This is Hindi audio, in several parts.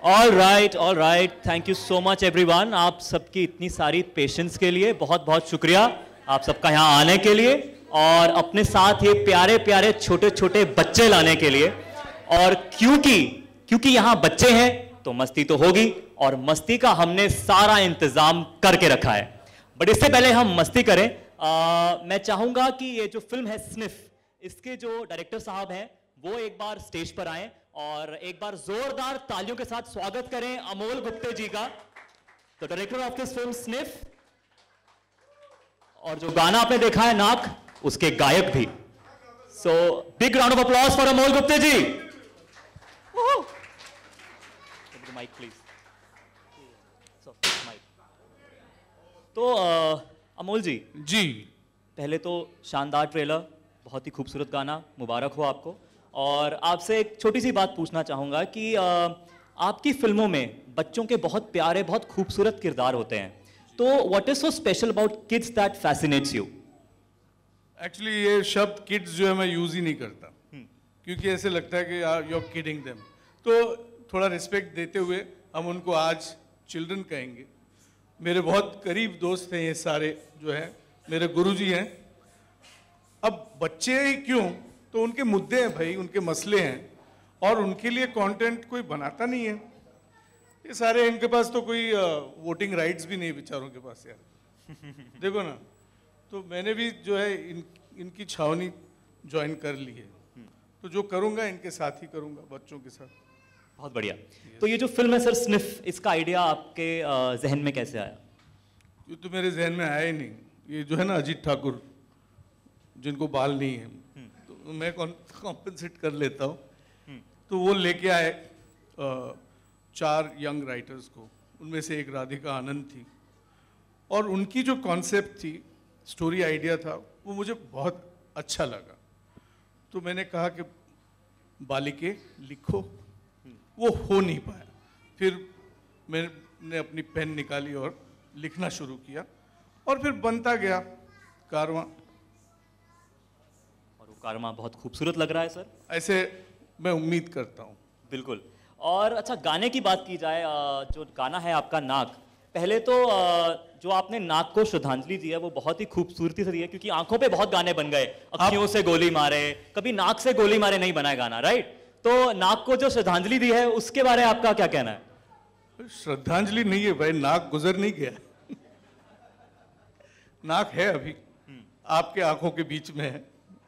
All right, thank you so much everyone. आप सबकी इतनी सारी पेशेंस के लिए बहुत बहुत शुक्रिया, आप सबका यहाँ आने के लिए और अपने साथ ये प्यारे प्यारे छोटे छोटे बच्चे लाने के लिए। और क्योंकि यहाँ बच्चे हैं तो मस्ती तो होगी, और मस्ती का हमने सारा इंतजाम करके रखा है। बट इससे पहले हम मस्ती करें, मैं चाहूंगा कि ये जो फिल्म है स्निफ, इसके जो डायरेक्टर साहब हैं वो एक बार स्टेज पर आएं और एक बार जोरदार तालियों के साथ स्वागत करें अमोल गुप्ते जी का, तो director of this film sniff. और जो गाना आपने देखा है नाक, उसके गायक भी। So big round of applause for Amol Gupte ji. Mic please. तो अमोल जी, पहले तो शानदार ट्रेलर, बहुत ही खूबसूरत गाना, मुबारक हो आपको। और आपसे एक छोटी सी बात पूछना चाहूँगा कि आपकी फिल्मों में बच्चों के बहुत प्यारे, बहुत खूबसूरत किरदार होते हैं, तो what is so special about kids that fascinates you? Actually ये शब्द किड्स जो है मैं यूज़ ही नहीं करता, क्योंकि ऐसे लगता है कि यू आर किडिंग देम। तो थोड़ा रिस्पेक्ट देते हुए हम उनको आज चिल्ड्रन कहेंगे। मेरे बहुत करीब दोस्त हैं ये सारे, जो है मेरे गुरुजी हैं। अब बच्चे ही क्यों, तो उनके मुद्दे हैं भाई, उनके मसले हैं, और उनके लिए कंटेंट कोई बनाता नहीं है। ये सारे, इनके पास तो कोई वोटिंग राइट्स भी नहीं बेचारों के पास यार। देखो ना, तो मैंने भी जो है इनकी छावनी ज्वाइन कर ली है। तो जो करूँगा इनके साथ ही करूँगा, बच्चों के साथ। बहुत बढ़िया। तो ये जो फिल्म है सर स्निफ, इसका आइडिया आपके जहन में कैसे आया? ये तो मेरे जहन में आया ही नहीं। ये जो है ना अजीत ठाकुर, जिनको बाल नहीं है, तो मैं कॉम्पेंसेट कर लेता हूँ। तो वो लेके आए 4 यंग राइटर्स को, उनमें से एक राधिका आनंद थी, और उनकी जो कॉन्सेप्ट थी, स्टोरी आइडिया था, वो मुझे बहुत अच्छा लगा। तो मैंने कहा कि बालिके लिखो, वो हो नहीं पाया। फिर मैंने अपनी पेन निकाली और लिखना शुरू किया, और फिर बनता गया कारवां। और वो कारवां बहुत खूबसूरत लग रहा है सर, ऐसे मैं उम्मीद करता हूँ। बिल्कुल। और अच्छा, गाने की बात की जाए, जो गाना है आपका नाक, पहले तो जो आपने नाक को श्रद्धांजलि दी है वो बहुत ही खूबसूरती से दी है, क्योंकि आंखों पे बहुत गाने बन गए, अखियों से गोली मारे, कभी नाक से गोली मारे नहीं बना है गाना, राइट? तो नाक को जो श्रद्धांजलि दी है उसके बारे में आपका क्या कहना है? श्रद्धांजलि नहीं है भाई, नाक गुजर नहीं गया। नाक है अभी, आपके आंखों के बीच में है।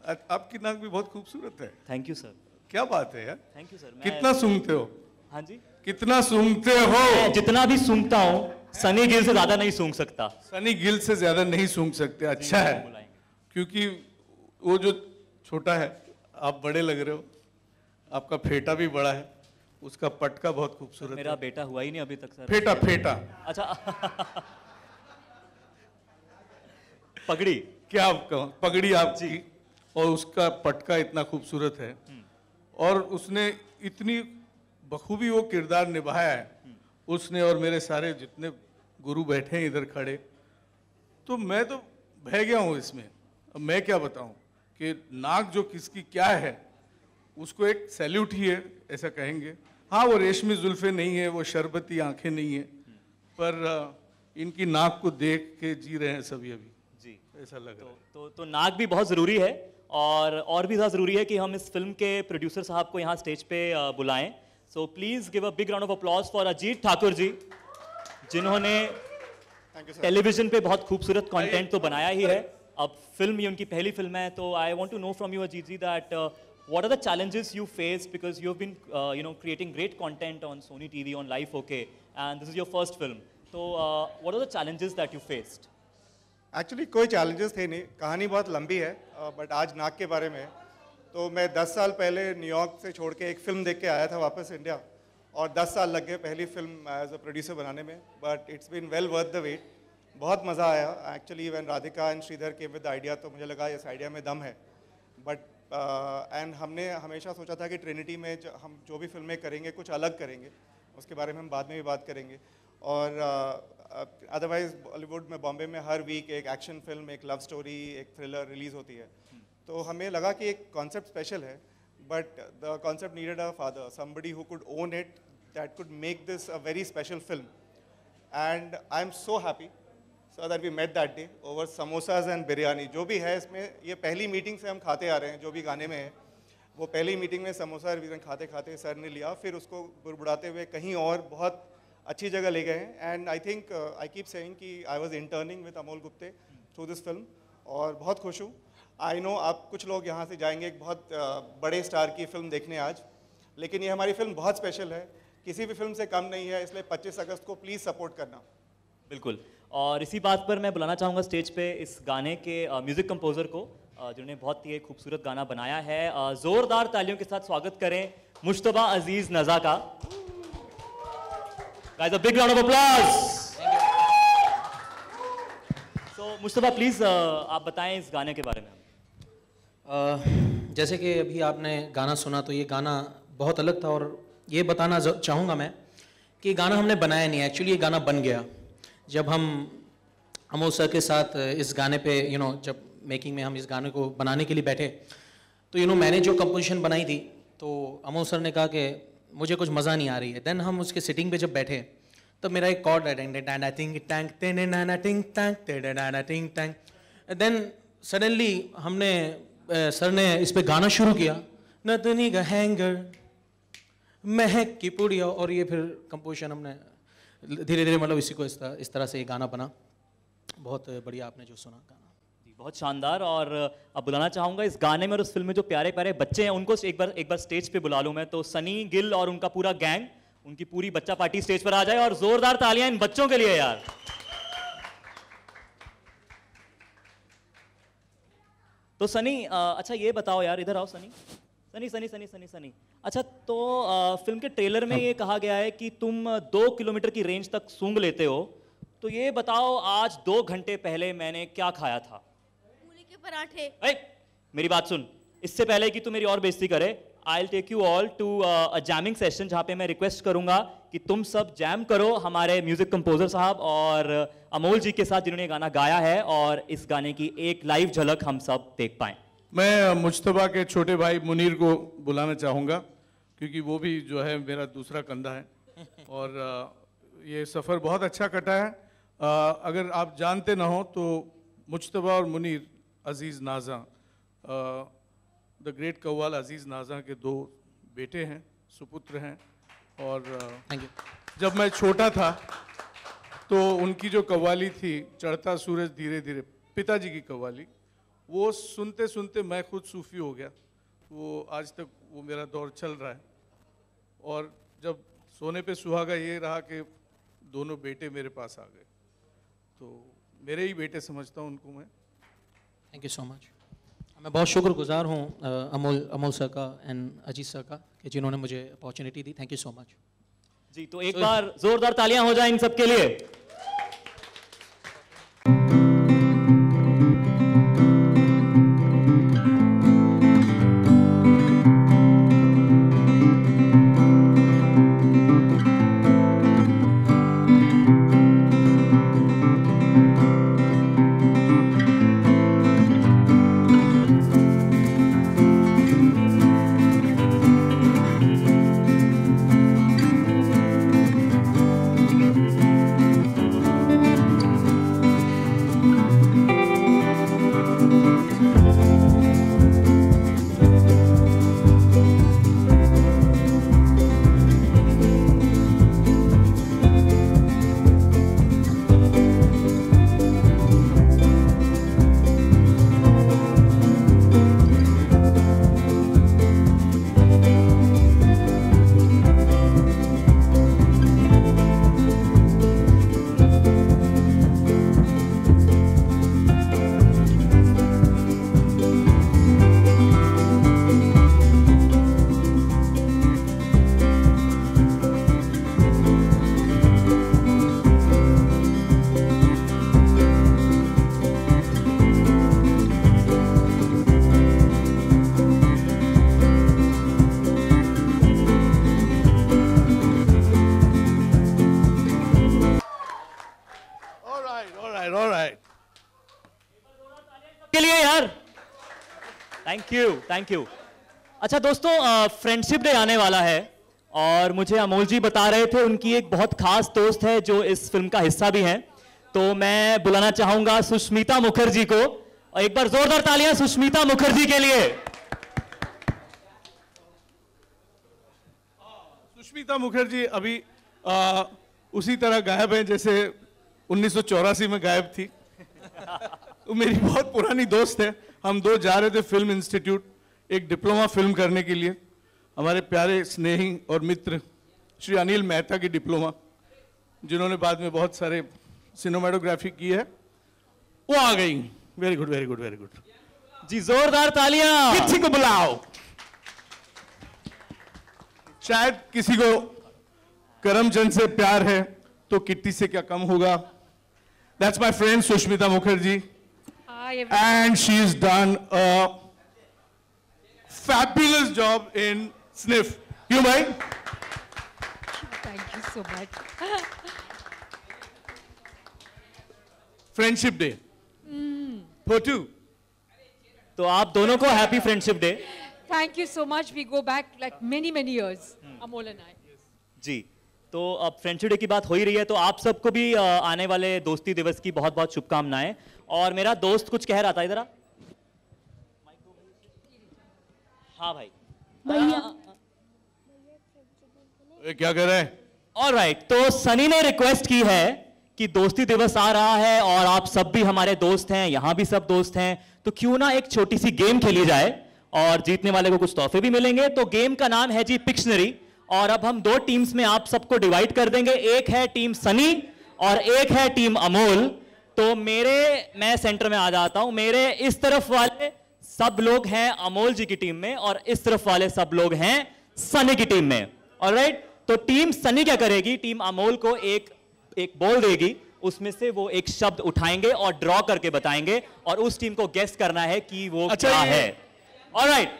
आपकी नाक भी बहुत खूबसूरत है। Thank you sir. क्या बात है यार, थैंक यू सर। कितना सूंघते हो? हाँ जी, कितना सूंघते हो? मैं जितना भी सूंघता हूँ सनी गिल से ज्यादा नहीं सूंघ सकता। सनी गिल से ज्यादा नहीं सूंघ सकते। अच्छा है, क्योंकि वो जो छोटा है, आप बड़े लग रहे हो, आपका फेटा भी बड़ा है, उसका पटका बहुत खूबसूरत है। मेरा बेटा हुआ ही नहीं अभी तक सर। फेटा फेटा, अच्छा। पगड़ी, क्या आपका पगड़ी आपकी, और उसका पटका इतना खूबसूरत है, और उसने इतनी बखूबी वो किरदार निभाया है उसने, और मेरे सारे जितने गुरु बैठे हैं इधर खड़े, तो मैं तो बह गया हूँ इसमें। अब मैं क्या बताऊँ कि नाक जो किसकी क्या है, उसको एक सैल्यूट ही है, ऐसा कहेंगे। हाँ, वो रेशमी जुल्फे नहीं है, वो शरबती आंखें नहीं है, पर इनकी नाक को देख के जी रहे हैं सभी अभी जी, ऐसा लग रहा है। तो नाक भी बहुत ज़रूरी है, और भी ज़्यादा ज़रूरी है कि हम इस फिल्म के प्रोड्यूसर साहब को यहाँ स्टेज पे बुलाएं। So please give a big round of applause for Ajit Thakur ji, जिन्होंने टेलीविजन पे बहुत खूबसूरत कंटेंट तो बनाया ही है। अब फिल्म, ये उनकी पहली फिल्म है, तो I want to know from you Ajit ji that what are the challenges you face, because you've been creating great content on Sony TV, on Life OK, and this is your first film. So what are the challenges that you faced? Actually कोई चैलेंजेस थे नहीं, कहानी बहुत लंबी है, बट आज नाक के बारे में। तो मैं 10 साल पहले न्यूयॉर्क से छोड़ के एक फ़िल्म देख के आया था वापस इंडिया, और 10 साल लग गए पहली फिल्म एज अ प्रोड्यूसर बनाने में, but it's been well worth the wait. बहुत मज़ा आया actually. When Radhika and Shridhar came with the idea, तो मुझे लगा इस आइडिया में दम है। बट एंड हमने हमेशा सोचा था कि ट्रिनिटी में हम जो भी फिल्में करेंगे कुछ अलग करेंगे, उसके बारे में हम बाद में भी बात करेंगे। और अदरवाइज बॉलीवुड में, बॉम्बे में हर वीक एक एक्शन फिल्म, एक लव स्टोरी, एक थ्रिलर रिलीज़ होती है। तो हमें लगा कि एक कॉन्सेप्ट स्पेशल है, but the concept needed a father, somebody who could own it, that could make this a very special film. And I'm so happy so that we met that day over samosas and biryani. जो भी है इसमें, ये पहली मीटिंग से हम खाते आ रहे हैं, जो भी गाने में है वो पहली मीटिंग में समोसा और बिरयानी खाते खाते सर ने लिया, फिर उसको बुड़बुड़ाते हुए कहीं और बहुत अच्छी जगह ले गए हैं. And I think I keep saying कि I was interning with Amol Gupte through this film, और बहुत खुश हूँ. आई नो आप कुछ लोग यहाँ से जाएंगे एक बहुत बड़े स्टार की फिल्म देखने आज, लेकिन ये हमारी फिल्म बहुत स्पेशल है, किसी भी फिल्म से कम नहीं है, इसलिए 25 अगस्त को प्लीज़ सपोर्ट करना. बिल्कुल. और इसी बात पर मैं बुलाना चाहूँगा स्टेज पे इस गाने के म्यूज़िक कंपोज़र को, जिन्होंने बहुत ही खूबसूरत गाना बनाया है. ज़ोरदार तालियों के साथ स्वागत करें मुश्तबा अजीज़ नज़ा का. Guys, a big round of applause. So, Mushtaba please आप बताएं इस गाने के बारे में. जैसे कि अभी आपने गाना सुना तो ये गाना बहुत अलग था, और ये बताना चाहूँगा मैं कि गाना हमने बनाया नहीं, एक्चुअली ये गाना बन गया. जब हम अमोल सर के साथ इस गाने पे जब मेकिंग में हम इस गाने को बनाने के लिए बैठे तो मैंने जो कंपोजिशन बनाई थी तो अमोल सर ने कहा कि मुझे कुछ मज़ा नहीं आ रही है. देन हम उसके सिटिंग पे जब बैठे तो मेरा एक कॉर्ड देन सडनली हमने सर ने इस पे गाना शुरू किया, नतनी का हैंगर महक की पुड़िया, और ये फिर कंपोजिशन हमने धीरे धीरे मतलब इसी को इस तरह से ये गाना बना. बहुत बढ़िया आपने जो सुना गाना. जी, बहुत शानदार. और अब बुलाना चाहूँगा इस गाने में और उस फिल्म में जो प्यारे प्यारे बच्चे हैं उनको एक बार स्टेज पे बुला लूँ मैं. तो सनी गिल और उनका पूरा गैंग, उनकी पूरी बच्चा पार्टी स्टेज पर आ जाए, और जोरदार तालियां इन बच्चों के लिए यार. तो सनी, अच्छा ये बताओ यार, इधर आओ सनी. सनी सनी सनी सनी सनी अच्छा, तो फिल्म के ट्रेलर में ये कहा गया है कि तुम 2 किलोमीटर की रेंज तक सूंघ लेते हो. तो ये बताओ आज 2 घंटे पहले मैंने क्या खाया था? मूली के पराठे. मेरी बात सुन, इससे पहले कि तू मेरी और बेइज्जती करे, I will take you all to a jamming session, जहाँ पे मैं रिक्वेस्ट करूंगा कि तुम सब जैम करो हमारे म्यूजिक कंपोजर साहब और अमोल जी के साथ जिन्होंने गाना गाया है, और इस गाने की एक लाइव झलक हम सब देख पाएं. मैं मुश्तबा के छोटे भाई मुनीर को बुलाना चाहूँगा, क्योंकि वो भी जो है मेरा दूसरा कंधा है, और ये सफ़र बहुत अच्छा कटा है. अगर आप जानते ना हो तो मुश्तबा और मुनीर अजीज़ नाज़ा, द ग्रेट कव्वाल अजीज़ नाज़ा के 2 बेटे हैं, सुपुत्र हैं. और जब मैं छोटा था तो उनकी जो कव्वाली थी, चढ़ता सूरज धीरे धीरे, पिताजी की कव्वाली, वो सुनते सुनते मैं खुद सूफी हो गया. वो आज तक वो मेरा दौर चल रहा है. और जब सोने पे सुहागा ये रहा कि दोनों बेटे मेरे पास आ गए, तो मेरे ही बेटे समझता हूँ उनको मैं. Thank you so much. मैं बहुत शुक्रगुजार हूँ अमोल सर का एंड अजीत सर का कि जिन्होंने मुझे अपॉर्चुनिटी दी. Thank you so much. जी, तो एक बार जोरदार तालियां हो जाए इन सब के लिए. के लिए यार, थैंक यू. अच्छा दोस्तों, फ्रेंडशिप डे आने वाला है, और मुझे अमोल जी बता रहे थे उनकी एक बहुत खास दोस्त है जो इस फिल्म का हिस्सा भी है। तो मैं बुलाना चाहूंगा सुष्मिता मुखर्जी को, और एक बार जोरदार तालियां सुष्मिता मुखर्जी के लिए। सुष्मिता मुखर्जी अभी उसी तरह गायब है जैसे 1984 में गायब थी। तो मेरी बहुत पुरानी दोस्त है। हम दो जा रहे थे फिल्म इंस्टीट्यूट एक डिप्लोमा फिल्म करने के लिए। हमारे प्यारे स्नेही और मित्र श्री अनिल मेहता की डिप्लोमा, जिन्होंने बाद में बहुत सारे सिनेमेटोग्राफी की है, वो आ गई। Very good very good very good जी, जोरदार तालियां। किसी को बुलाओ। शायद किसी को करमचंद से प्यार है तो किट्टी से क्या कम होगा। That's my friend Sushmita Mukherjee and she is done a fabulous job in Sniff. You mind? Thank you so much. Friendship Day. For two. तो आप दोनों को happy friendship day. Thank you so much. We go back like many years. Amol and I. जी, तो अब फ्रेंडशिप डे की बात हो ही रही है, तो आप सबको भी आने वाले दोस्ती दिवस की बहुत बहुत शुभकामनाएं। और मेरा दोस्त कुछ कह रहा था, इधर आ। हाँ भाई, क्या कर रहे हैं? ऑलराइट, तो सनी ने रिक्वेस्ट की है कि दोस्ती दिवस आ रहा है और आप सब भी हमारे दोस्त हैं, यहां भी सब दोस्त हैं, तो क्यों ना एक छोटी सी गेम खेली जाए और जीतने वाले को कुछ तोहफे भी मिलेंगे। तो गेम का नाम है जी पिक्शनरी, और अब हम दो टीम्स में आप सबको डिवाइड कर देंगे। एक है टीम सनी और एक है टीम अमोल। तो मैं सेंटर में आ जाता हूं। मेरे इस तरफ वाले सब लोग हैं अमोल जी की टीम में और इस तरफ वाले सब लोग हैं सनी की टीम में। ऑलराइट, तो टीम सनी क्या करेगी, टीम अमोल को एक बॉल देगी, उसमें से वो एक शब्द उठाएंगे और ड्रॉ करके बताएंगे और उस टीम को गेस करना है कि वो क्या है। Alright,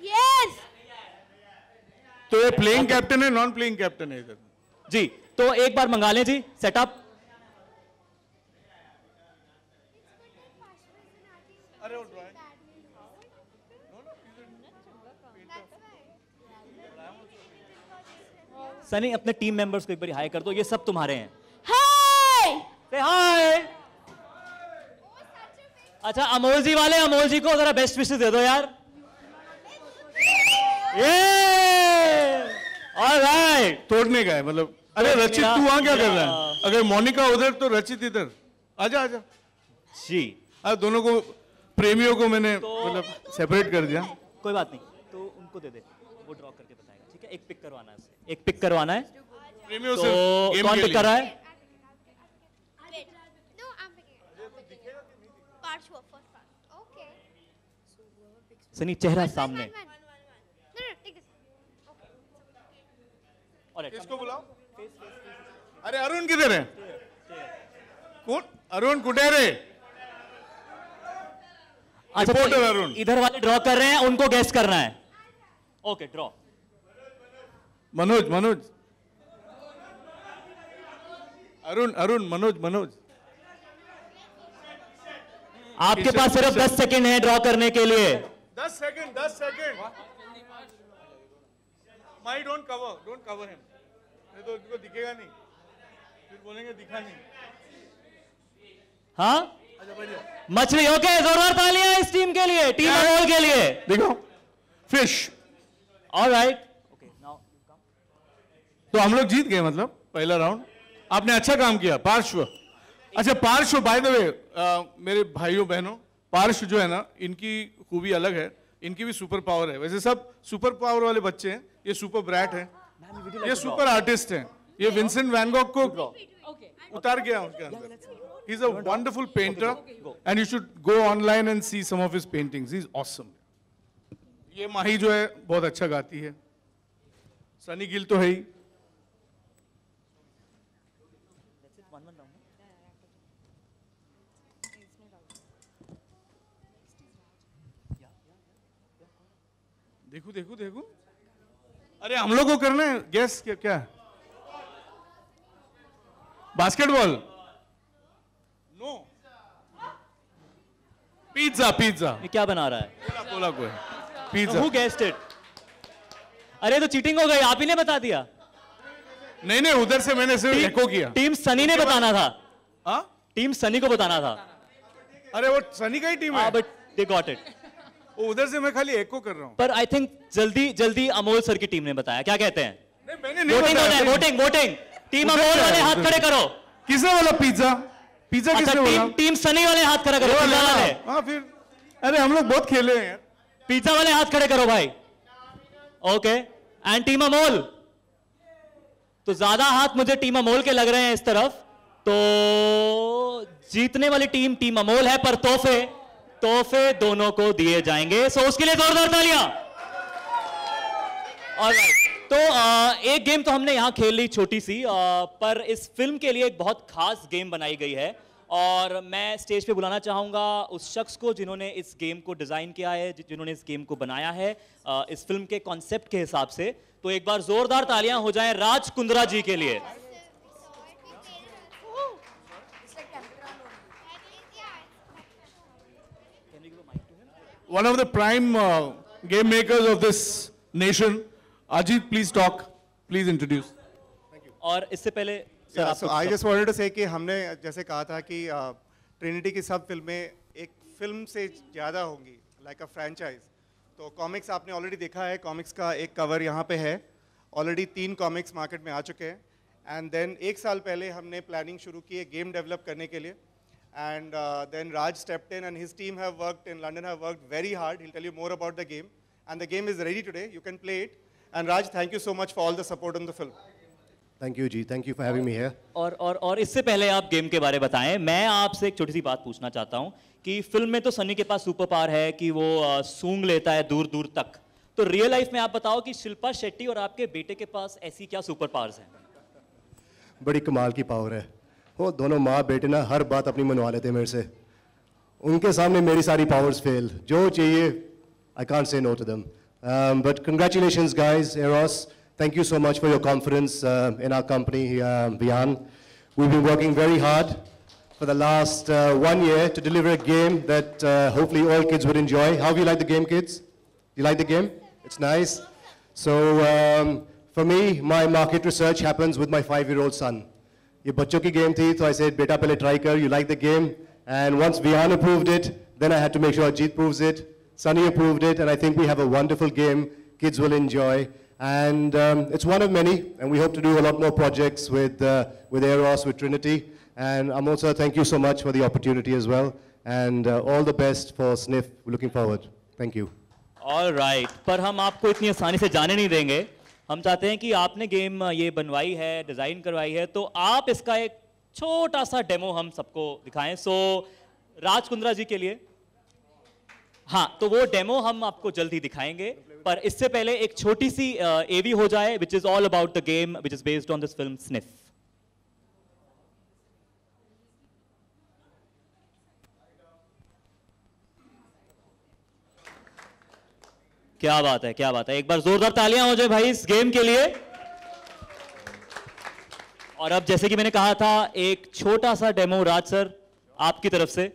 yes. तो ये प्लेइंग कैप्टन है, नॉन प्लेइंग कैप्टन है इधर? जी, तो एक बार मंगा लें जी सेटअप। सनी अपने टीम मेंबर्स को एक बार हाय कर दो, ये सब तुम्हारे हैं। हाय से हाय। अच्छा, अमोल जी वाले, अमोल जी को जरा बेस्ट विशेस दे दो यार। ये ऑलराइट, तोड़ने का है मतलब। अरे रचित तू वहां क्या कर रहा है? अगर मोनिका उधर तो रचित इधर। आजा आजा जी। दोनों को, प्रेमियों को मैंने मतलब सेपरेट कर दिया। कोई बात नहीं, तो उनको दे दे, वो ड्रॉ करके बताएगा। ठीक है, एक पिक करवाना है उससे, एक पिक करवाना है। प्रेमियों तो से गेम कौन के पिक लिए। कर रहा है? सनी चेहरा सामने। किसको बुलाओ? अरे अरुण किधर है? कौन? अरुण कुठे रे? अच्छा, रिपोर्टर अरुण। इधर वाले ड्रॉ कर रहे हैं, उनको गेस करना है। Okay, draw. मनोज मनोज अरुण अरुण मनोज मनोज। आपके पास सिर्फ 10 सेकंड है ड्रॉ करने के लिए। 10 second 10 second. My don't cover him, नहीं तो उनको दिखेगा नहीं, फिर बोलेंगे दिखा नहीं। हाँ, मछली। ओके, जोरदार तालियां इस टीम के लिए, टीम अमोल के लिए। देखो फिश। ऑलराइट, ओके, नाउ तो हम लोग जीत गए मतलब पहला राउंड। आपने अच्छा काम किया पार्श्व। अच्छा पार्श्व, बाय द वे मेरे भाइयों बहनों, पार्श्व जो है ना, इनकी खूबी अलग है, इनकी भी सुपर पावर है। वैसे सब सुपर पावर वाले बच्चे हैं, ये सुपर ब्रैट है, ये सुपर आर्टिस्ट हैं। ये विंसेंट वैन गॉग को उतार गया उनके अंदर। He is a wonderful painter and you should go online and see some of his paintings. He is awesome. ये माही जो है बहुत अच्छा गाती है। सनी गिल तो है ही। देखो देखो देखो, अरे हम लोग को करना है गैस। क्या क्या है? बास्केटबॉल? No, pizza. पिज्जा ये क्या बना रहा है? कोला को है पिज्जा। Who guessed it? अरे तो चीटिंग हो गई, आप ही ने बता दिया। नहीं नहीं, उधर से मैंने सिर्फ एको किया। टीम सनी ने बताना था। हाँ, टीम सनी को बताना था। अरे वो सनी का ही टीम है। But they got it. वो उधर से मैं खाली एको कर रहा हूँ। पर आई थिंक जल्दी जल्दी अमोल सर की टीम ने बताया, क्या कहते हैं? नहीं, मैंने नहीं वोटिंग हो बताया। जाए, वोटिंग वोटिंग। टीम उधर अमोल से वाले है, हाथ उधर खड़े से। करो। किसने बोला पिज्जा? पिज्जा अच्छा किसने बोला? टीम सनी वाले हाथ खड़ा करो, पिज्जा वाले। हाँ फिर, अरे हम लोग बहुत खेले हैं यार। पिज्जा वाले हाथ खड़े करो भाई। ओके, एंड टीम अमोल, तो ज्यादा हाथ मुझे टीम अमोल के लग रहे हैं इस तरफ, तो जीतने वाली टीम टीम अमोल है, पर तोहफे दोनों को दिए जाएंगे, सो उसके लिए जोरदार तालियां। ऑलराइट, तो एक गेम तो हमने यहां खेल ली छोटी सी, पर इस फिल्म के लिए एक बहुत खास गेम बनाई गई है, और मैं स्टेज पे बुलाना चाहूंगा उस शख्स को जिन्होंने इस गेम को डिजाइन किया है, जिन्होंने इस गेम को बनाया है इस फिल्म के कॉन्सेप्ट के हिसाब से। तो एक बार जोरदार तालियां हो जाएं राज कुंद्रा जी के लिए। One of the prime game makers of this nation, Ajit, please talk. Please introduce. और इससे पहले सर आप so I just wanted to say कि हमने जैसे कहा था कि ट्रिनिटी की सब फिल्में एक फिल्म से ज़्यादा होंगी, लाइक अ फ्रेंचाइज। तो कॉमिक्स आपने ऑलरेडी देखा है, कॉमिक्स का एक कवर यहाँ पे है, ऑलरेडी 3 कॉमिक्स मार्केट में आ चुके हैं। एंड देन 1 साल पहले हमने प्लानिंग शुरू की है गेम डेवलप करने के लिए, and then Raj stepped in and his team have worked in London, have worked very hard. He'll tell you more about the game, and the game is ready today. You can play it. And Raj, thank you so much for all the support on the film. Thank you, Ji. Thank you for having me here. और इससे पहले आप गेम के बारे में बताएं, मैं आपसे एक छोटी सी बात पूछना चाहता हूं कि फिल्म में तो सनी के पास सुपर पावर है कि वो सूंघ लेता है दूर दूर तक, तो रियल लाइफ में आप बताओ कि शिल्पा शेट्टी और आपके बेटे के पास ऐसी क्या सुपर पावर्स हैं? बड़ी कमाल की पावर है। वो दोनों माँ बेटे ना हर बात अपनी मनवा लेते हैं मेरे से। उनके सामने मेरी सारी पावर्स फेल। जो चाहिए, I can't say no to them. But congratulations, guys. Eros, thank you so much for your confidence in our company, Vian. We've been working very hard for the last 1 year to deliver a game that hopefully all kids would enjoy. How have you liked the game, kids? You like the game? It's nice. So for me, my market research happens with my 5-year-old son. ये बच्चों की गेम थी, तो I said, बेटा पहले try कर, you like the game? And once Vian approved it, then I had to make sure Ajit proves it, Sunny approved it, and I think we have a wonderful game kids will enjoy. And it's one of many, and we hope to do a lot more projects with Eros, with Trinity. And I'm also, thank you so much for the opportunity as well. And all the best for Sniff. We're looking forward. Thank you. All right, पर हम आपको इतनी आसानी से जाने नहीं देंगे। हम चाहते हैं कि आपने गेम ये बनवाई है, डिज़ाइन करवाई है, तो आप इसका एक छोटा सा डेमो हम सबको दिखाएं। सो राज कुंद्रा जी के लिए, हाँ, तो वो डेमो हम आपको जल्द ही दिखाएंगे, पर इससे पहले एक छोटी सी एवी हो जाए, which is all about the game which is based on this film sniff. क्या बात है, क्या बात है। एक बार जोरदार तालियां हो जाए भाई इस गेम के लिए। और अब जैसे कि मैंने कहा था, एक छोटा सा डेमो राज सर आपकी तरफ से।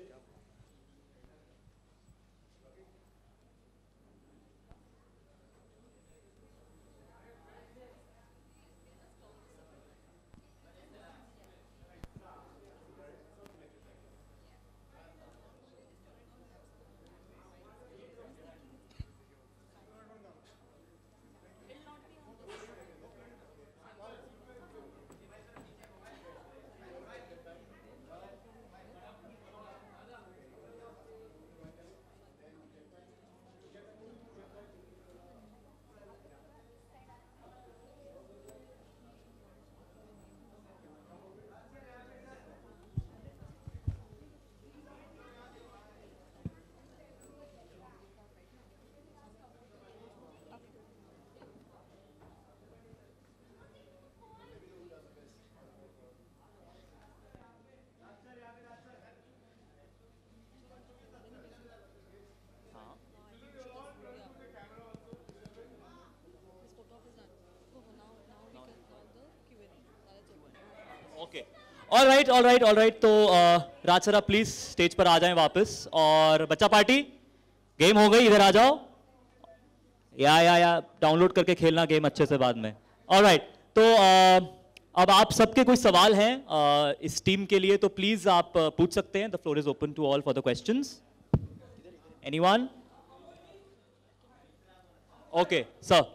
All right. तो राज सर आप प्लीज स्टेज पर आ जाएं वापस। और बच्चा पार्टी गेम हो गई, इधर आ जाओ, या डाउनलोड करके खेलना गेम अच्छे से बाद में। ऑलराइट, तो अब आप सबके कोई सवाल हैं इस टीम के लिए तो प्लीज आप पूछ सकते हैं। The floor is open to all for the questions. Anyone? Okay sir.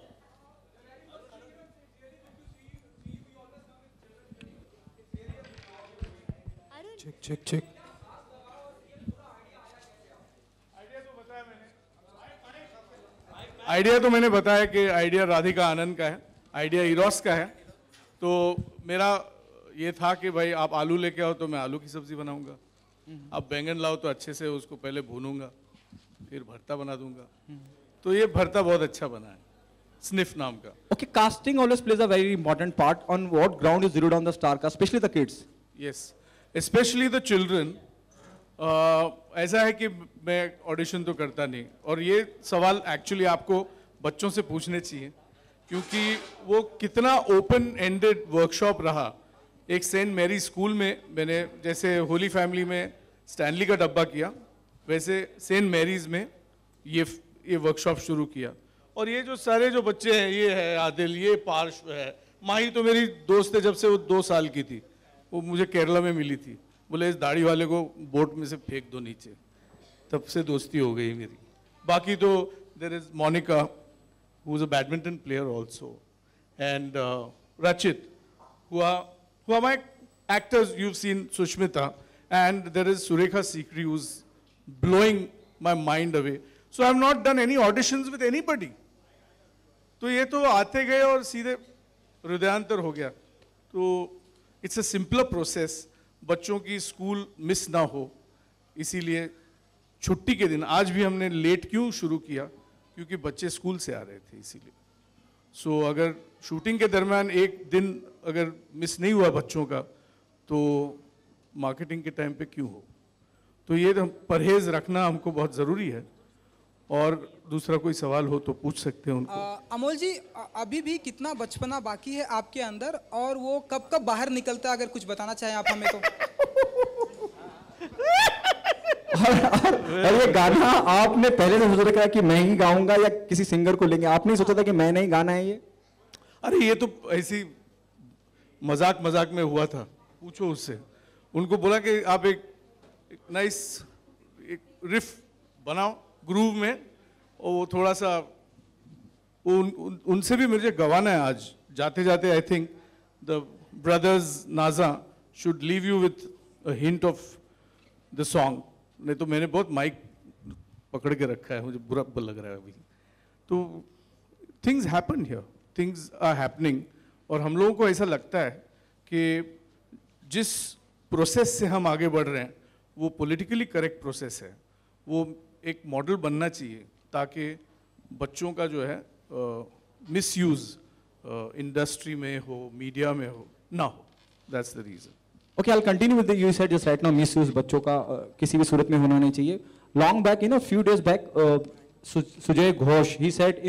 check idea तो मैंने बताया कि आइडिया राधिका आनंद का है, आइडिया इरोस का है। तो मेरा ये था कि भाई आप आलू लेके आओ तो मैं आलू की सब्जी बनाऊंगा, आप बैंगन लाओ तो अच्छे से उसको पहले भूनूंगा फिर भरता बना दूंगा। तो ये भरता बहुत अच्छा बना है, स्निफ नाम का। Okay, casting always plays a very important part on what ground is zeroed on the star cast, especially the kids. Yes, especially the children. ऐसा है कि मैं ऑडिशन तो करता नहीं, और ये सवाल एक्चुअली आपको बच्चों से पूछने चाहिए, क्योंकि वो कितना ओपन एंडेड वर्कशॉप रहा। एक सेंट मैरी स्कूल में मैंने जैसे होली फैमिली में स्टैनली का डब्बा किया, वैसे सेंट मैरीज में ये वर्कशॉप शुरू किया। और ये जो सारे जो बच्चे हैं, ये है आदिल, ये पार्श्व है, माही तो मेरी दोस्त है जब से वो 2 साल की थी, वो मुझे केरला में मिली थी, बोले इस दाढ़ी वाले को बोट में से फेंक दो नीचे, तब से दोस्ती हो गई मेरी। बाकी तो there is Monica who is a badminton player also, and Rachit who are my actors. You've seen Sushmita, and there is Surekha Sikri who's blowing my mind away. So I've not done any auditions with anybody. तो ये तो आते गए और सीधे हृदयांतर हो गया। तो इट्स अ सिंपलर प्रोसेस, बच्चों की स्कूल मिस ना हो, इसीलिए छुट्टी के दिन, आज भी हमने लेट क्यों शुरू किया, क्योंकि बच्चे स्कूल से आ रहे थे इसीलिए। सो अगर शूटिंग के दरमियान एक दिन अगर मिस नहीं हुआ बच्चों का, तो मार्केटिंग के टाइम पे क्यों हो। तो ये परहेज रखना हमको बहुत ज़रूरी है। और दूसरा कोई सवाल हो तो पूछ सकते हैं उनको। अमोल जी, अभी भी कितना बचपना बाकी है आपके अंदर, और वो कब कब बाहर निकलता है, अगर कुछ बताना चाहें आप हमें तो। और ये गाना आपने पहले से सोच रखा है कि मैं ही गाऊंगा या किसी सिंगर को लेंगे? आपने सोचा था कि मैं नहीं गाना है ये? अरे ये तो ऐसी मजाक मजाक में हुआ था, पूछो उससे। उनको बोला कि आप एक नाइस रिफ बनाओ ग्रूव में, और वो थोड़ा सा उनसे भी मुझे गवाना है आज जाते जाते। आई थिंक द ब्रदर्स नाजा should leave you with a hint of the song, नहीं तो मैंने बहुत माइक पकड़ के रखा है, मुझे बुरा लग रहा है अभी। तो things happen here, things are happening, और हम लोगों को ऐसा लगता है कि जिस प्रोसेस से हम आगे बढ़ रहे हैं वो पॉलिटिकली करेक्ट प्रोसेस है, वो एक मॉडल बनना चाहिए ताकि बच्चों का जो है मिसयूज इंडस्ट्री में हो, मीडिया में हो, ना हो। That's the reason. Okay, I'll continue with the, you said just right now misuse बच्चों का किसी भी सूरत में होना नहीं चाहिए। Long back, few days back, Sujay Ghosh, he said,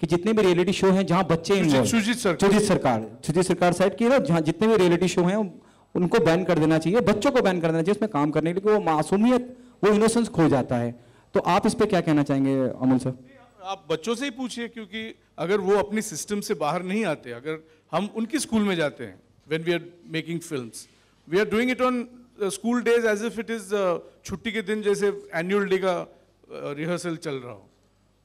कि जितने भी रियलिटी शो हैं जहां बच्चे सुजीत सरकार साइड की जहां जितने भी रियलिटी शो हैं उनको बैन कर देना चाहिए, बच्चों को बैन कर देना चाहिए उसमें काम करने के लिए, वो मासूमियत, वो इनोसेंस खो जाता है। तो आप इस पे क्या कहना चाहेंगे अमोल सर? आप बच्चों से ही पूछिए, क्योंकि अगर वो अपनी सिस्टम से बाहर नहीं आते, अगर हम उनकी स्कूल में जाते हैं, when we are making films, we are doing it on school days as if it is छुट्टी के दिन, जैसे एनुअल डे का रिहर्सल चल रहा हो,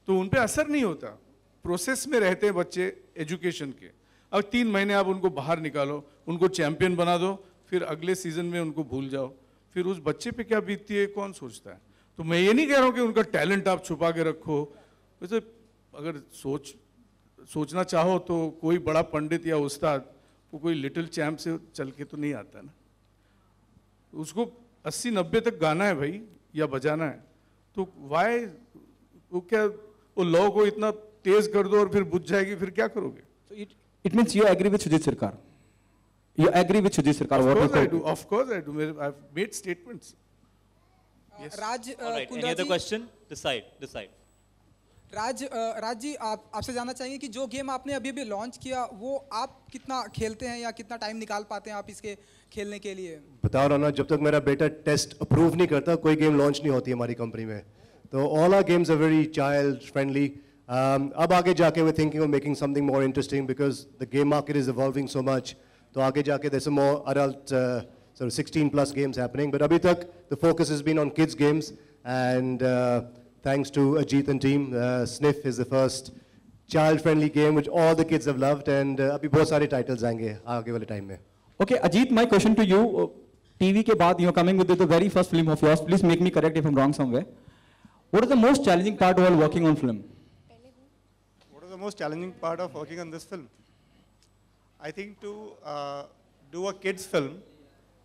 तो उन पे असर नहीं होता। प्रोसेस में रहते हैं बच्चे एजुकेशन के। अब 3 महीने आप उनको बाहर निकालो, उनको चैंपियन बना दो, फिर अगले सीजन में उनको भूल जाओ, फिर उस बच्चे पे क्या बीतती है कौन सोचता है। तो मैं ये नहीं कह रहा हूँ कि उनका टैलेंट आप छुपा के रखो, वैसे अगर सोचना चाहो तो कोई बड़ा पंडित या उस्ताद वो कोई लिटिल चैम्प से चल के तो नहीं आता ना, उसको 80-90 तक गाना है भाई या बजाना है, तो वाई वो क्या वो लॉ को इतना तेज कर दो और फिर बुझ जाएगी, फिर क्या करोगे? So it means you agree with Sujit Sarkar. You agree with Sujit Sarkar. Of course I do. I've made statements. Yes. Raj Alright, any other question? Decide. Raj ji, आपसे जानना चाहेंगे कि जो गेम आपने अभी अभी लॉन्च किया वो आप कितना खेलते हैं या कितना टाइम निकाल पाते हैं आप इसके खेलने के लिए? बता रहा ना, जब तक मेरा बेटा टेस्ट अप्रूव नहीं करता कोई गेम लॉन्च नहीं होती हमारी कंपनी में। तो all our games are very child friendly. अब आगे जाके we're thinking of making something more interesting because the game market is evolving so much. तो आगे जाके there's some more adult sort of 16 plus games happening. But अभी तक the focus has been on kids games, and thanks to Ajit and team, Sniff is the first child-friendly game which all the kids have loved, and अभी बहुत सारे titles आएंगे आगे वाले time में. Okay, Ajit, my question to you. TV के बाद you're coming with the very first film of yours. Please make me correct if I'm wrong somewhere. What is the most challenging part while working on film? What is the most challenging part of working on this film? I think to do a kids film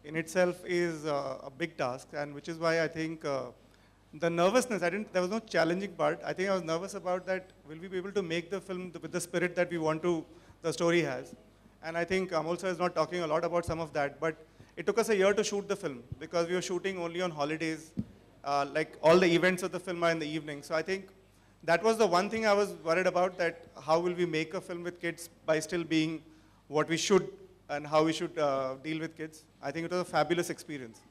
in itself is a big task, and which is why I think the nervousness, there was no challenging part. I think I was nervous about that, will we be able to make the film with the spirit that we want to, the story has. And I think Amol sir is not talking a lot about some of that, but it took us a year to shoot the film because we were shooting only on holidays. Like all the events of the film are in the evening. So I think that was the one thing I was worried about, that how will we make a film with kids by still being what we should and how we should deal with kids. I think it was a fabulous experience.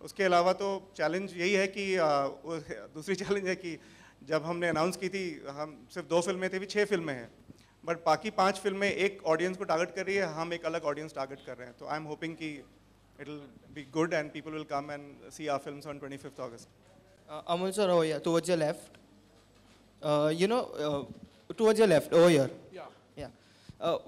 उसके अलावा तो चैलेंज यही है कि दूसरी चैलेंज है कि जब हमने अनाउंस की थी, हम सिर्फ 2 फिल्में थी, भी 6 फिल्में हैं, बट बाकी 5 फिल्में एक ऑडियंस को टारगेट कर रही है, हम एक अलग ऑडियंस टारगेट कर रहे हैं. तो आई एम होपिंग कि it will be good and people will come and see our films on 25th August. Amol sir, over here, towards your left. Towards your left, over here. Yeah.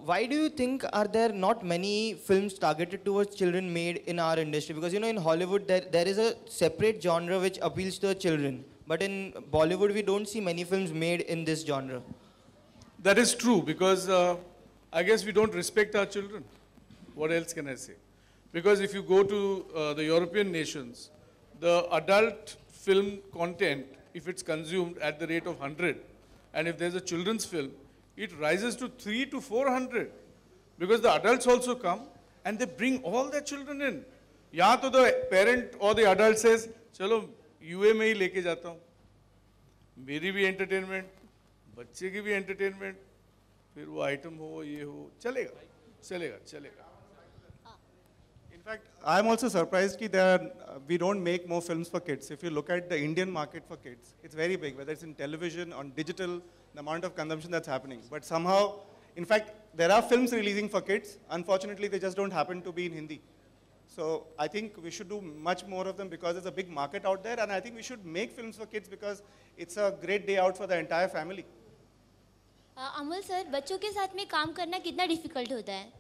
Why do you think are there not many films targeted towards children made in our industry? Because in Hollywood there is a separate genre which appeals to the children, but in Bollywood we don't see many films made in this genre. That is true, because I guess we don't respect our children. What else can I say? Because if you go to the European nations, the adult film content, if it's consumed at the rate of 100, and if there's a children's film, it rises to 300 to 400, because the adults also come and they bring all their children in. यहाँ तो the parent or the adult says, चलो UA में ही लेके जाता हूँ, मेरी भी entertainment, बच्चे की भी entertainment, फिर वो item हो, ये हो, चलेगा. In fact, I am also surprised that we don't make more films for kids. If you look at the Indian market for kids, it's very big, whether it's in television, on digital, the amount of consumption that's happening. But somehow, in fact, there are films releasing for kids. Unfortunately, they just don't happen to be in Hindi. So I think we should do much more of them because there's a big market out there, and I think we should make films for kids because it's a great day out for the entire family. Amal sir, बच्चों के साथ में काम करना कितना डिफिकल्ट होता है?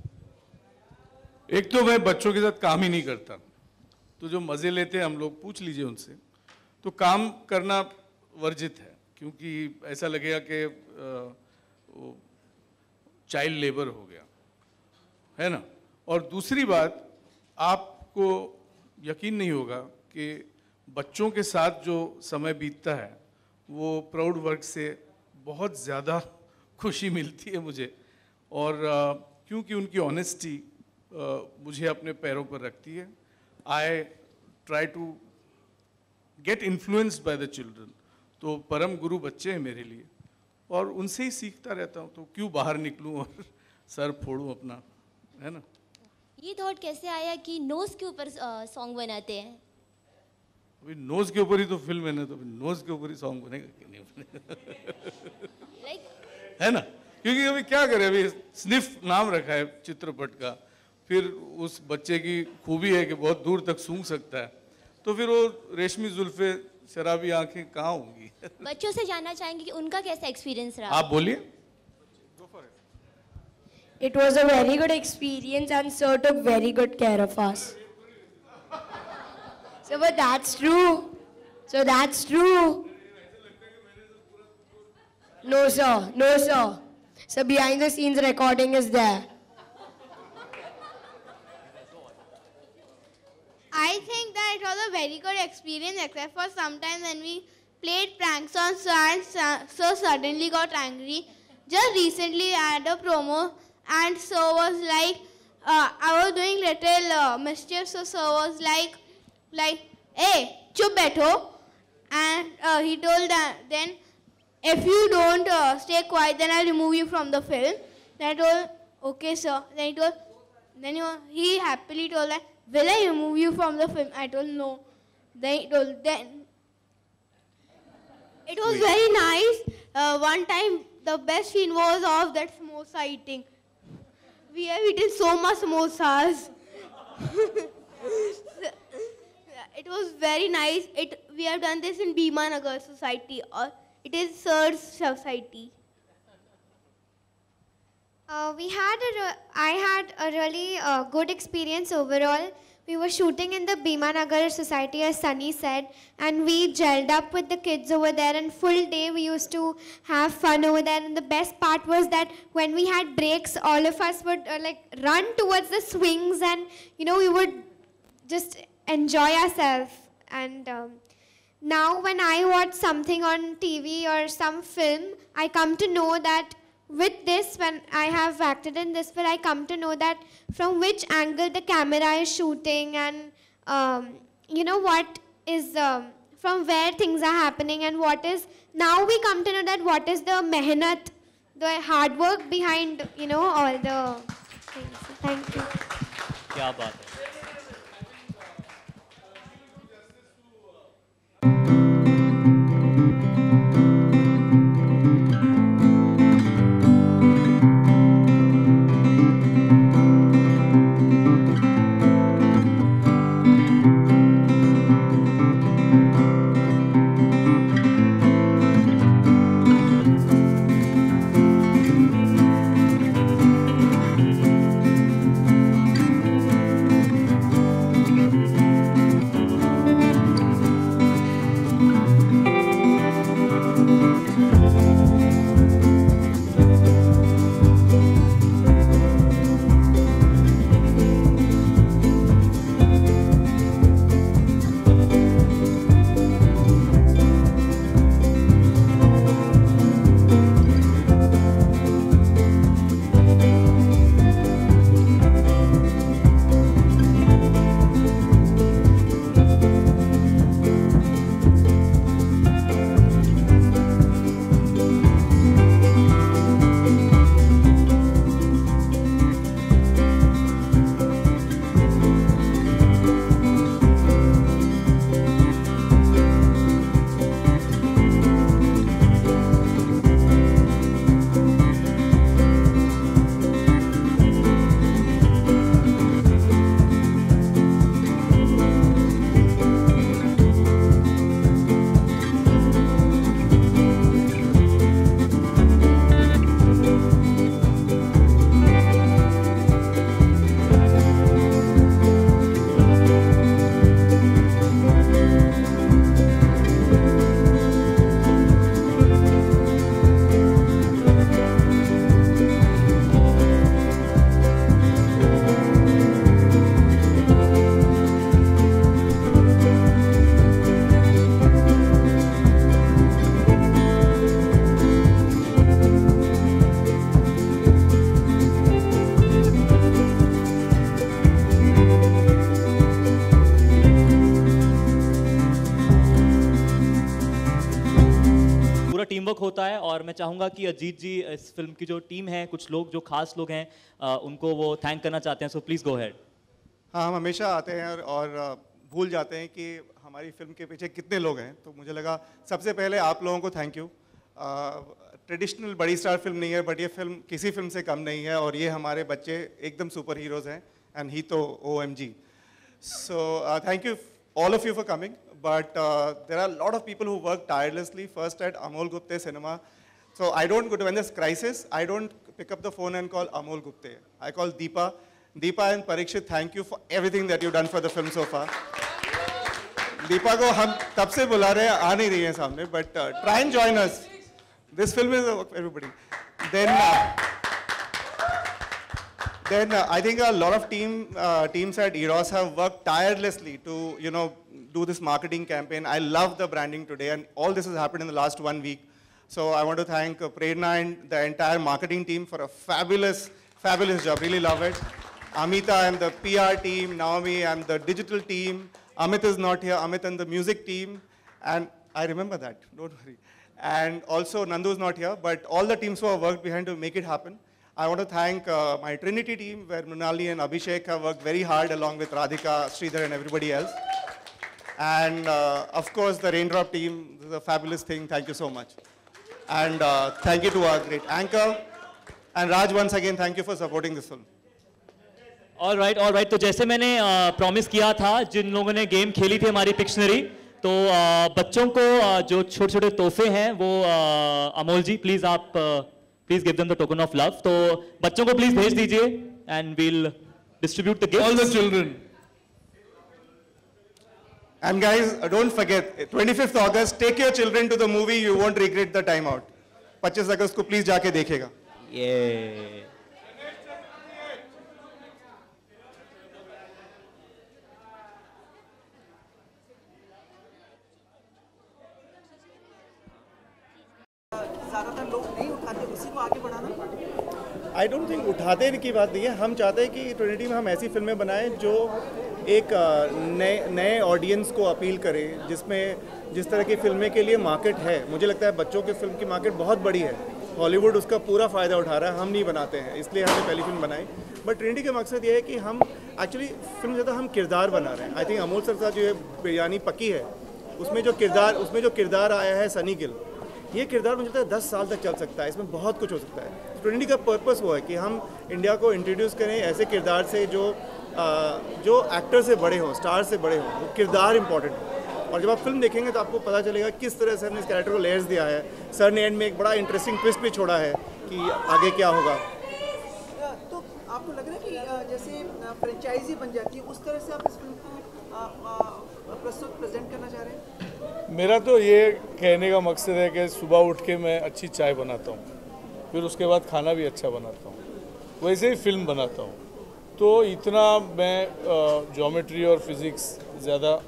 एक तो मैं बच्चों के साथ काम ही नहीं करता, तो जो मज़े लेते हैं हम लोग, पूछ लीजिए उनसे, तो काम करना वर्जित है, क्योंकि ऐसा लगेगा कि चाइल्ड लेबर हो गया है ना. और दूसरी बात, आपको यकीन नहीं होगा कि बच्चों के साथ जो समय बीतता है वो प्राउड वर्क से बहुत ज़्यादा खुशी मिलती है मुझे, और क्योंकि उनकी ऑनेस्टी मुझे अपने पैरों पर रखती है. I try to get influenced by the children. तो परम गुरु बच्चे हैं मेरे लिए, और उनसे ही सीखता रहता हूँ, तो क्यों बाहर निकलूँ और सर फोड़ूँ अपना, है ना. ये थॉट कैसे आया कि नोज के ऊपर सॉन्ग बनाते हैं? अभी नोज के ऊपर ही तो फिल्म है ना, तो नोज के ऊपर ही सॉन्ग बनेगा कि नहीं बनेगा है ना. क्योंकि अभी क्या करें, अभी स्निफ नाम रखा है चित्रपट का, फिर उस बच्चे की खूबी है कि बहुत दूर तक सूंघ सकता है, तो फिर वो रेशमी जुल्फे शराबी आंखें कहाँ होंगी. बच्चों से जानना चाहेंगे कि उनका कैसा एक्सपीरियंस रहा. आप बोलिए. It was a very good experience and sir took very good care of us. So, but that's true. So that's true. No sir, no sir. So behind the scenes recording is there. I think that it was a very good experience, except for sometimes when we played pranks on Sir and Sir suddenly got angry. Just recently I had a promo and Sir was like, I was doing little mischief, so Sir was like, hey, chup baitho. And he told then, if you don't stay quiet, then I'll remove you from the film. Then I told, okay sir. Then he happily told that, will I remove you from the film? I told no. Then he told, then It was very nice. One time, the best scene was of that samosa eating. We have eaten so much samosas. It was very nice. We have done this in Bhima Nagar Society, or it is Sir's Society. I had a really good experience overall. We were shooting in the Bhima Nagar Society, as Sunny said, and we gelled up with the kids over there, and full day we used to have fun over there. And the best part was that when we had breaks, all of us would run towards the swings, and we would just enjoy ourselves. And now when I watch something on TV or some film, I come to know that with this, when I have acted in this film, I come to know that from which angle the camera is shooting, and what is from where things are happening, and what is, now we come to know that what is the mehnat, the hard work behind all the things. Thank you. क्या बात है. टीम वर्क होता है और मैं चाहूंगा कि अजीत जी इस फिल्म की जो टीम है, कुछ लोग जो खास लोग हैं, उनको वो थैंक करना चाहते हैं, सो प्लीज गो अहेड। हाँ, हम हमेशा आते हैं और भूल जाते हैं कि हमारी फिल्म के पीछे कितने लोग हैं, तो मुझे लगा सबसे पहले आप लोगों को थैंक यू। ट्रेडिशनल बड़ी स्टार फिल्म नहीं है, बट ये फिल्म किसी फिल्म से कम नहीं है और ये हमारे बच्चे एकदम सुपर हीरोज़ हैं, एंड ही तो OMG। So thank you all of you for coming, but there are a lot of people who work tirelessly, first at Amol Gupte Cinema. So I don't go to, when there's crisis, I don't pick up the phone and call Amol Gupte. I call Deepa. Deepa and Parikshit, thank you for everything that you've done for the film so far. Deepa को हम तब से बुला रहे हैं, आ नहीं रही हैं सामने, but try and join us. This film is everybody. Then I think a lot of teams at Eros have worked tirelessly to, do this marketing campaign. I love the branding today, and all this has happened in the last 1 week. So I want to thank Prerna and the entire marketing team for a fabulous, fabulous job. Really love it. Amita and the PR team, Naomi and the digital team. Amit is not here. Amit and the music team, and I remember that. Don't worry. And also Nandu is not here, but all the teams who have worked behind to make it happen. I want to thank my Trinity team, where Mrinali and Abhishek have worked very hard along with Radhika, Sridhar and everybody else. And of course, the Raindrop team, this is a fabulous thing. Thank you so much. And thank you to our great anchor. And Raj, once again, thank you for supporting this film. All right. तो जैसे मैंने प्रॉमिस किया था, जिन लोगों ने गेम खेली थी हमारी पिक्शनरी, तो बच्चों को जो छोटे छोटे तोहफे हैं वो अमोल जी प्लीज आप please give them the token of love. तो बच्चों को प्लीज भेज दीजिए and we'll distribute the gifts. All the children. And guys, don't forget, 25th August, take your children to the movie. You won't regret the time out. 25 अगस्त को प्लीज जाके देखेगा. Yeah. ज़्यादातर लोग नहीं उठाते, उसी को आगे बढ़ाना. आई डोंट थिंक उठाते की बात नहीं है. हम चाहते हैं कि ट्रिनिटी में हम ऐसी फिल्में बनाएं जो एक नए ऑडियंस को अपील करें, जिसमें जिस तरह की फिल्में के लिए मार्केट है. मुझे लगता है बच्चों की फिल्म की मार्केट बहुत बड़ी है. हॉलीवुड उसका पूरा फ़ायदा उठा रहा है, हम नहीं बनाते हैं, इसलिए हमने पहली फिल्म बनाई. बट ट्रिनिटी का मकसद ये है कि हम एक्चुअली फिल्म ज़्यादा हम किरदार बना रहे हैं. आई थिंक अमोल सर का जो है बिरयानी पक्की है, उसमें जो किरदार आया है सनी गिल, ये किरदार मुझे लगता है 10 साल तक चल सकता है. इसमें बहुत कुछ हो सकता है. ट्रिनिटी का पर्पस वो है कि हम इंडिया को इंट्रोड्यूस करें ऐसे किरदार से जो एक्टर से बड़े हों, स्टार से बड़े हों. वो किरदार इंपॉर्टेंट हो. और जब आप फिल्म देखेंगे तो आपको पता चलेगा किस तरह से हमने इस कैरेक्टर को लेयर्स दिया है. सर ने एंड में एक बड़ा इंटरेस्टिंग ट्विस्ट भी छोड़ा है कि आगे क्या होगा. तो आपको लग रहा है कि जैसे फ्रेंचाइजी बन जाती है, उस तरह से आप इस फिल्म को प्रेजेंट करना चाह रहे हैं? मेरा तो ये कहने का मकसद है कि सुबह उठ के मैं अच्छी चाय बनाता हूँ, फिर उसके बाद खाना भी अच्छा बनाता हूँ, वैसे ही फिल्म बनाता हूँ. तो इतना मैं ज्योमेट्री और फिज़िक्स ज़्यादा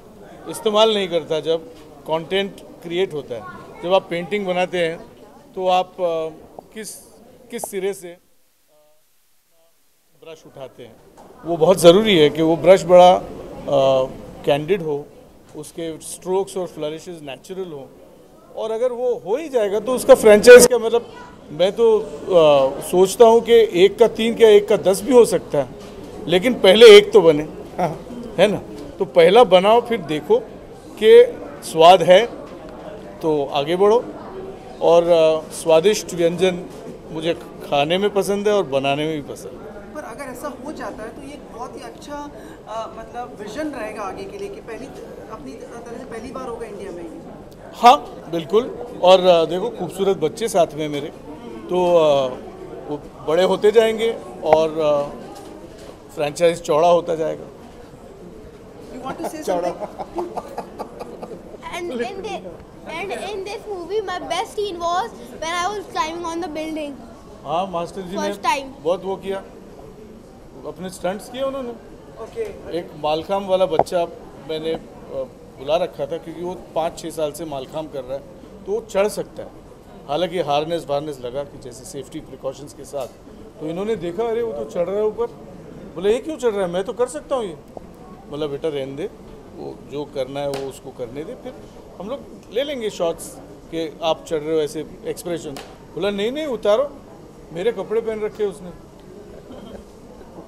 इस्तेमाल नहीं करता जब कंटेंट क्रिएट होता है. जब आप पेंटिंग बनाते हैं तो आप किस सिरे से ब्रश उठाते हैं, वो बहुत ज़रूरी है कि वो ब्रश बड़ा कैंडिड हो, उसके स्ट्रोक्स और फ्लरिशेस नेचुरल हो. और अगर वो हो ही जाएगा तो उसका फ्रेंचाइज का मतलब मैं तो सोचता हूँ कि 1 का 3 क्या 1 का 10 भी हो सकता है, लेकिन पहले एक तो बने. है ना. तो पहला बनाओ, फिर देखो कि स्वाद है तो आगे बढ़ो. और स्वादिष्ट व्यंजन मुझे खाने में पसंद है और बनाने में भी पसंद है. पर अगर ऐसा हो जाता है तो ये बहुत ही अच्छा मतलब विजन रहेगा आगे के लिए कि अपनी तरह से पहली बार होगा इंडिया में. हाँ बिल्कुल. और देखो खूबसूरत बच्चे साथ में मेरे, तो वो बड़े होते जाएंगे और फ्रेंचाइज चौड़ा होता जाएगा. You want to say something? And in this movie, my best scene was when I was climbing on the building. हाँ मास्टर जी ने बहुत वो किया, अपने स्टंट्स किए उन्होंने. एक मालखाम वाला बच्चा मैंने बुला रखा था क्योंकि वो 5-6 साल से मालखाम कर रहा है, तो वो चढ़ सकता है. हालांकि हार्नेस लगा कि जैसे सेफ्टी प्रिकॉशंस के साथ. तो इन्होंने देखा अरे वो तो चढ़ रहा है ऊपर, बोले ये क्यों चढ़ रहा है, मैं तो कर सकता हूँ ये. बोला बेटा रहने दे, वो जो करना है वो उसको करने दे, फिर हम लोग ले लेंगे शॉट्स कि आप चढ़ रहे हो ऐसे एक्सप्रेशन. बोला नहीं उतारो. मेरे कपड़े पहन रखे उसने,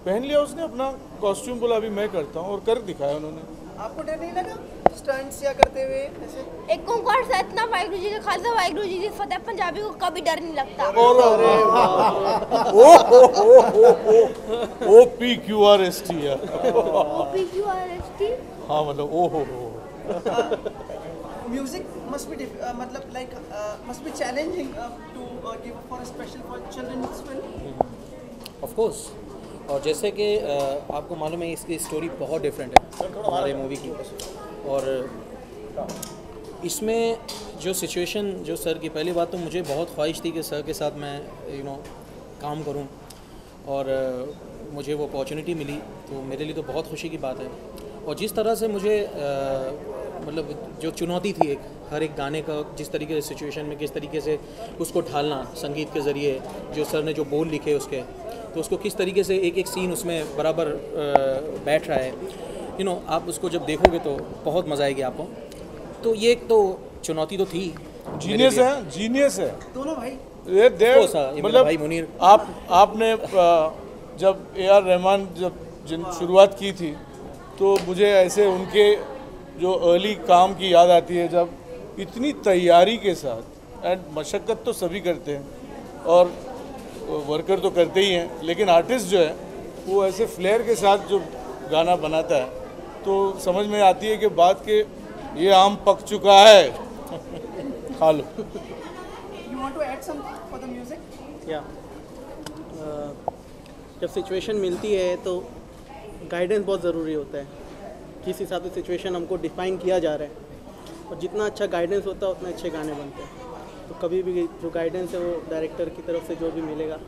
पहन लिया उसने अपना कॉस्ट्यूम. बोला अभी मैं करता हूँ, और कर दिखाया उन्होंने. आपको डर नहीं लगा स्टंट्स या करते हुए ऐसे? एक ओंकार सतना वाहिगुरु जी का खालसा वाहिगुरु जी की फतेह, पंजाबी को कभी डर नहीं लगता. OPQRST यार. OPQRST. हाँ मतलब ओहो. Music must be मतलब like must be challenging to give for a special for children's film. Of course. और जैसे कि आपको मालूम है इसकी स्टोरी बहुत डिफरेंट है हमारे मूवी की. और इसमें जो सिचुएशन जो सर की, पहली बात तो मुझे बहुत ख्वाहिश थी कि सर के साथ मैं काम करूं, और मुझे वो अपॉर्चुनिटी मिली, तो मेरे लिए तो बहुत खुशी की बात है. और जिस तरह से मुझे मतलब जो चुनौती थी हर एक गाने का, जिस तरीके से सिचुएशन में किस तरीके से उसको ढालना संगीत के ज़रिए, जो सर ने जो बोल लिखे उसके, तो उसको किस तरीके से एक सीन उसमें बराबर बैठ रहा है. आप उसको जब देखोगे तो बहुत मज़ा आएगी आपको. तो ये एक तो चुनौती तो थी. जीनियस है दोनों भाई. मतलब भाई मुनीर, आपने जब AR रहमान जब शुरुआत की थी, तो मुझे ऐसे उनके जो अर्ली काम की याद आती है, जब इतनी तैयारी के साथ, एंड मशक्क़त तो सभी करते हैं और वर्कर तो करते ही हैं, लेकिन आर्टिस्ट जो है वो ऐसे फ्लेयर के साथ जो गाना बनाता है तो समझ में आती है कि बात के ये आम पक चुका है, खा लो। You want to add something for the music? Yeah. जब सिचुएशन मिलती है तो गाइडेंस बहुत ज़रूरी होता है, जिस हिसाब से सिचुएशन हमको डिफाइन किया जा रहा है, और जितना अच्छा गाइडेंस होता है उतने अच्छे गाने बनते हैं। तो कभी भी जो गाइडेंस है वो डायरेक्टर की तरफ से जो भी मिलेगा,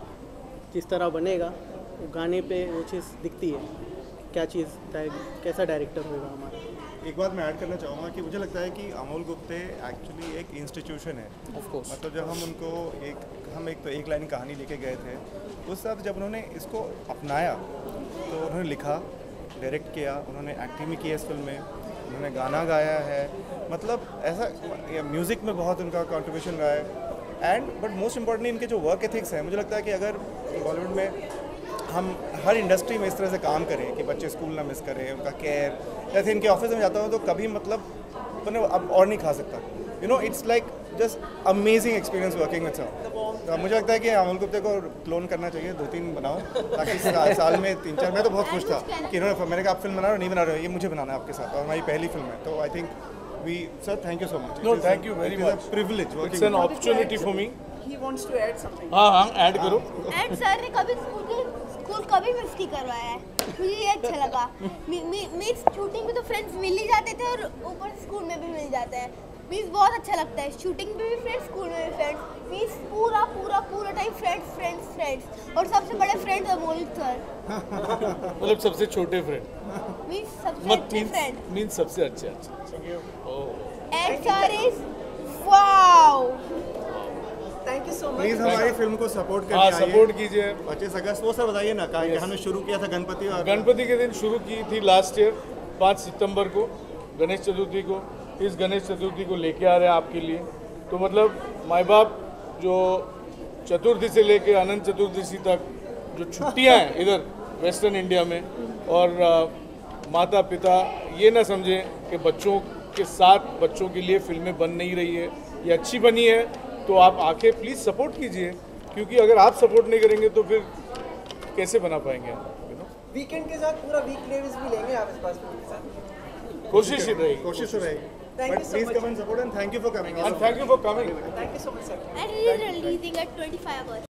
जिस तरह बनेगा वो गाने पे वो चीज़ दिखती है, क्या चीज़ कैसा डायरेक्टर होगा हमारा। एक बात मैं ऐड करना चाहूँगा कि मुझे लगता है कि अमोल गुप्ते एक्चुअली एक इंस्टीट्यूशन है। ऑफ कोर्स, मतलब जब हम उनको एक लाइन कहानी लेके गए थे, उस साथ जब उन्होंने इसको अपनाया तो उन्होंने लिखा, डायरेक्ट किया, उन्होंने एक्टिंग भी की है इस फिल्म में, उन्होंने गाना गाया है, मतलब ऐसा म्यूज़िक में बहुत उनका कंट्रीब्यूशन रहा है। एंड बट मोस्ट इम्पॉर्टेंटली इनके जो वर्क एथिक्स हैं, मुझे लगता है कि अगर बॉलीवुड में हम हर इंडस्ट्री में इस तरह से काम करें कि बच्चे स्कूल ना मिस करें, उनका केयर, जैसे इनके ऑफिस में जाता हूँ तो कभी मतलब मैंने अब और नहीं खा सकता, you know, it's like just amazing experience working with some. मुझे लगता है कि अमोल गुप्ते को क्लोन करना चाहिए, 2-3 बनाओ, ताकि साल में 3-4। मैं तो बहुत खुश था कि इन्होंने, मैंने कहा आप फिल्म बना रहे हो, नहीं बना रहे हो, ये मुझे बनाना है आपके साथ, और हमारी पहली फिल्म है। तो I think we sir, thank you so much. No, thank you very much, privilege, it's an opportunity for me. He wants to add something. हाँ, ऐड करो। एंड सर ने कभी स्कूल कभी मिस नहीं करवाया है, मुझे ये अच्छा लगा। मीन्स शूटिंग में तो फ्रेंड्स मिल ही जाते थे और ऊपर स्कूल में भी मिल जाते हैं। मीन्स बहुत अच्छा लगता है, शूटिंग में भी फ्रेंड्स, स्कूल में भी फ्रेंड्स। मीन्स पूरा टाइम फ्रेंड्स और सबसे बड़े फ्रेंड्स अमोल सर। मतलब सबसे छोटे फ्रेंड, मीन्स सबसे अच्छे फ्रेंड, मीन्स सबसे अच्छे। And sir is wow. Thank you so much. Please हमारी फिल्म को सपोर्ट करिए। हाँ, सपोर्ट कीजिए। 25 अगस्त वो सब बताइए ना, कहाँ हमने शुरू किया था गणपति, और गणपति के दिन शुरू की थी लास्ट ईयर 5 सितंबर को, गणेश चतुर्थी को। इस गणेश चतुर्थी को लेके आ रहे हैं आपके लिए। तो मतलब माँ बाप जो चतुर्थी से लेके अनंत चतुर्दशी तक जो छुट्टियां हैं इधर वेस्टर्न इंडिया में, और माता पिता ये ना समझें कि बच्चों के साथ बच्चों के लिए फिल्में बन नहीं रही है, ये अच्छी बनी है, तो आप आके प्लीज़ सपोर्ट कीजिए, क्योंकि अगर आप सपोर्ट नहीं करेंगे तो फिर कैसे बना पाएंगे आप। वीकेंड के साथ पूरा वीक डेज भी लेंगे आप इस बात के साथ। कोशिश ही रहेगी, कोशिश रहेगी। Thank you so Please much. come and support, and thank you for coming. And thank you for coming. Thank you so much, sir. And releasing at 25 August.